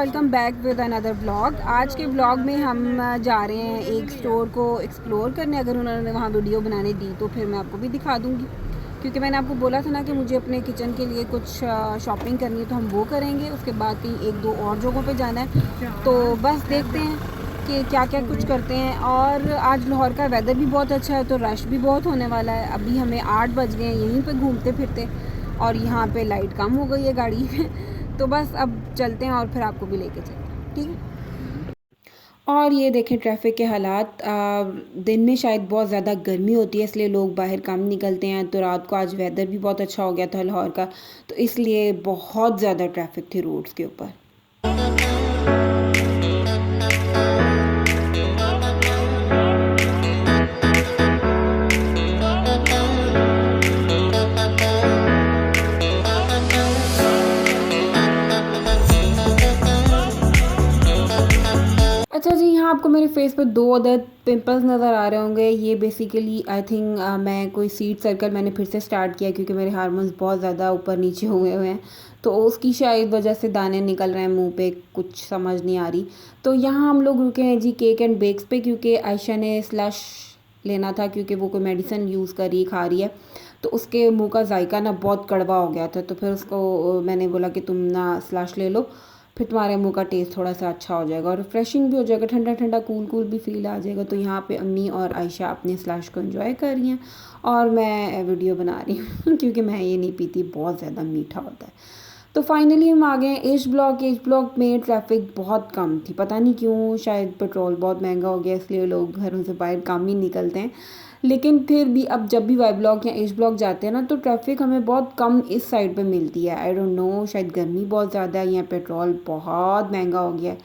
Welcome back with another blog. आज के blog में हम जा रहे हैं एक स्टोर को एक्सप्लोर करने। अगर उन्होंने वहाँ वीडियो बनाने दी तो फिर मैं आपको भी दिखा दूँगी, क्योंकि मैंने आपको बोला था ना कि मुझे अपने किचन के लिए कुछ शॉपिंग करनी है, तो हम वो करेंगे। उसके बाद कहीं एक दो और जगहों पे जाना है, तो बस देखते हैं कि क्या क्या कुछ करते हैं। और आज लाहौर का वेदर भी बहुत अच्छा है, तो रश भी बहुत होने वाला है। अभी हमें 8 बज गए हैं यहीं पे घूमते फिरते, और यहाँ पे लाइट कम हो गई है गाड़ी में। तो बस अब चलते हैं और फिर आपको भी लेके चलते हैं, ठीक है। और ये देखें ट्रैफिक के हालात। दिन में शायद बहुत ज़्यादा गर्मी होती है, इसलिए लोग बाहर कम निकलते हैं। तो रात को आज वेदर भी बहुत अच्छा हो गया था लाहौर का, तो इसलिए बहुत ज़्यादा ट्रैफिक थी रोड्स के ऊपर। अच्छा जी, यहाँ आपको मेरे फेस पे 2 अदद पिंपल्स नज़र आ रहे होंगे। ये बेसिकली आई थिंक मैं कोई सीड सर्कल मैंने फिर से स्टार्ट किया, क्योंकि मेरे हार्मोन्स बहुत ज़्यादा ऊपर नीचे हुए हुए हैं, तो उसकी शायद वजह से दाने निकल रहे हैं मुंह पे, कुछ समझ नहीं आ रही। तो यहाँ हम लोग रुके हैं जी केक एंड बेक्स पे, क्योंकि आयशा ने स्लश लेना था, क्योंकि वो कोई मेडिसिन यूज़ कर रही खा रही है, तो उसके मुँह का जायका ना बहुत कड़वा हो गया था। तो फिर उसको मैंने बोला कि तुम ना स्लश ले लो, फिर तुम्हारे मुंह का टेस्ट थोड़ा सा अच्छा हो जाएगा और रिफ्रेशिंग भी हो जाएगा, ठंडा ठंडा कूल कूल भी फील आ जाएगा। तो यहाँ पे अम्मी और आयशा अपने स्लैश को एंजॉय कर रही हैं और मैं वीडियो बना रही हूँ क्योंकि मैं ये नहीं पीती, बहुत ज़्यादा मीठा होता है। तो फाइनली हम आ गए हैं एज ब्लॉक। एज ब्लॉक में ट्रैफिक बहुत कम थी, पता नहीं क्यों, शायद पेट्रोल बहुत महंगा हो गया इसलिए लोग घरों से बाहर कम ही निकलते हैं। लेकिन फिर भी अब जब भी वाई ब्लॉक या एज ब्लॉक जाते हैं ना, तो ट्रैफिक हमें बहुत कम इस साइड पे मिलती है। आई डोंट नो, शायद गर्मी बहुत ज़्यादा है या पेट्रोल बहुत महंगा हो गया है।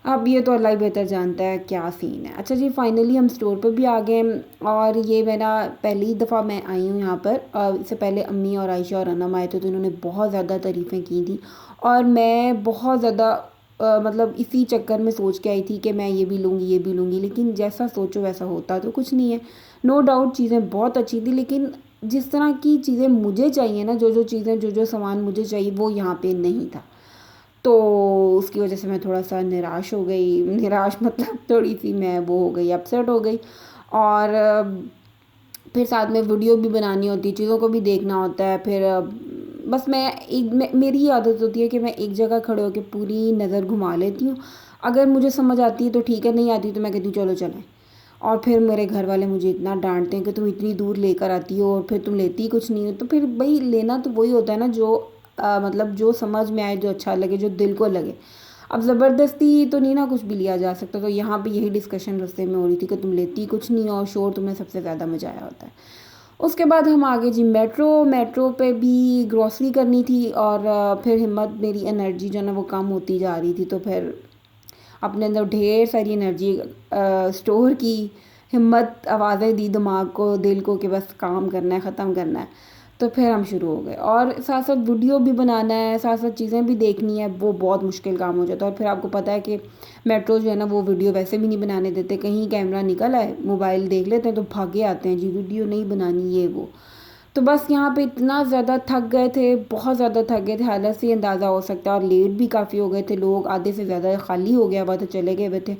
अब ये तो अल्लाह ही बेहतर जानता है क्या सीन है। अच्छा जी, फाइनली हम स्टोर पर भी आ गए और ये मेरा पहली दफ़ा मैं आई हूँ यहाँ पर। इससे पहले अम्मी और आयशा और अनम आए थे, तो इन्होंने बहुत ज़्यादा तारीफ़ें की थी और मैं बहुत ज़्यादा मतलब इसी चक्कर में सोच के आई थी कि मैं ये भी लूँगी ये भी लूँगी, लेकिन जैसा सोचो वैसा होता तो कुछ नहीं है। नो डाउट चीज़ें बहुत अच्छी थी, लेकिन जिस तरह की चीज़ें मुझे चाहिए ना, जो जो चीज़ें जो जो सामान मुझे चाहिए वो यहाँ पे नहीं था। तो उसकी वजह से मैं थोड़ा सा निराश हो गई। निराश मतलब थोड़ी सी मैं वो हो गई, अपसेट हो गई। और फिर साथ में वीडियो भी बनानी होती है, चीज़ों को भी देखना होता है। फिर बस मेरी ही आदत होती है कि मैं एक जगह खड़े होकर पूरी नज़र घुमा लेती हूँ। अगर मुझे समझ आती है तो ठीक है, नहीं आती तो मैं कहती हूँ चलो चलें। और फिर मेरे घर वाले मुझे इतना डांटते हैं कि तुम इतनी दूर लेकर आती हो और फिर तुम लेती ही कुछ नहीं हो। तो फिर भाई लेना तो वही होता है ना जो मतलब जो समझ में आए, जो अच्छा लगे, जो दिल को लगे। अब ज़बरदस्ती तो नहीं ना कुछ भी लिया जा सकता। तो यहाँ पे यही डिस्कशन रास्ते में हो रही थी कि तुम लेती कुछ नहीं हो और शोर तुम्हें सबसे ज़्यादा मज़ा आया होता है। उसके बाद हम आगे जी मेट्रो पे भी ग्रॉसरी करनी थी और फिर हिम्मत, मेरी एनर्जी जो है ना वो कम होती जा रही थी। तो फिर अपने अंदर ढेर सारी एनर्जी स्टोर की, हिम्मत आवाज़ें दी दिमाग को, दिल को कि बस काम करना है, ख़त्म करना है। तो फिर हम शुरू हो गए और साथ साथ वीडियो भी बनाना है, साथ साथ चीज़ें भी देखनी है, वो बहुत मुश्किल काम हो जाता है। और फिर आपको पता है कि मेट्रो जो है ना वो वीडियो वैसे भी नहीं बनाने देते। कहीं कैमरा निकल आए, मोबाइल देख लेते हैं तो भागे आते हैं जी, वीडियो नहीं बनानी ये वो। तो बस यहाँ पे इतना ज़्यादा थक गए थे, बहुत ज़्यादा थक गए थे, हालत से ही अंदाज़ा हो सकता है। और लेट भी काफ़ी हो गए थे, लोग आधे से ज़्यादा खाली हो गया हुआ था, चले गए हुए थे।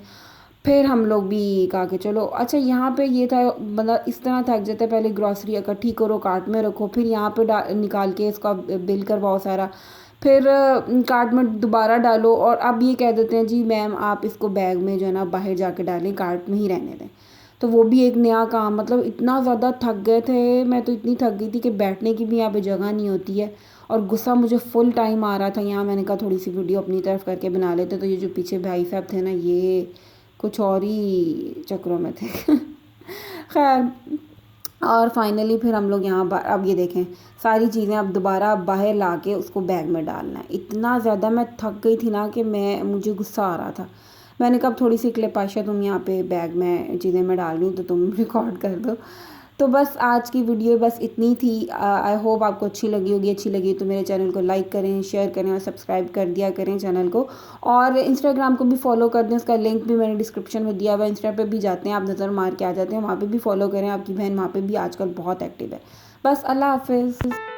फिर हम लोग भी कहा कि चलो, अच्छा यहाँ पे ये था, मतलब इस तरह थक जाता है, पहले ग्रॉसरी इकट्ठी करो, कार्ट में रखो, फिर यहाँ पे निकाल के इसका बिल करवाओ सारा, फिर कार्ट में दोबारा डालो, और अब ये कह देते हैं जी मैम आप इसको बैग में जो है ना बाहर जाके डालें, कार्ट में ही रहने दें। तो वो भी एक नया काम, मतलब इतना ज़्यादा थक गए थे। मैं तो इतनी थक गई थी कि बैठने की भी यहाँ पे जगह नहीं होती है और गुस्सा मुझे फुल टाइम आ रहा था। यहाँ मैंने कहा थोड़ी सी वीडियो अपनी तरफ करके बना लेते। तो ये जो पीछे भाई साहब थे ना, ये कुछ और ही चक्रों में थे खैर, और फाइनली फिर हम लोग यहाँ अब ये देखें सारी चीज़ें अब दोबारा बाहर ला के उसको बैग में डालना है। इतना ज़्यादा मैं थक गई थी ना कि मुझे गुस्सा आ रहा था। मैंने कहा थोड़ी सी क्लिप आयशा तुम यहाँ पे बैग में चीज़ें मैं डाल रही हूँ तो तुम रिकॉर्ड कर दो। तो बस आज की वीडियो बस इतनी थी। आई होप आपको अच्छी लगी होगी। अच्छी लगी तो मेरे चैनल को लाइक करें, शेयर करें और सब्सक्राइब कर दिया करें चैनल को। और इंस्टाग्राम को भी फॉलो कर दें, उसका लिंक भी मैंने डिस्क्रिप्शन में दिया हुआ है। इंस्टा पे भी जाते हैं आप, नज़र मार के आ जाते हैं, वहाँ पे भी फॉलो करें। आपकी बहन वहाँ पे भी आजकल बहुत एक्टिव है। बस अल्लाह हाफिज़।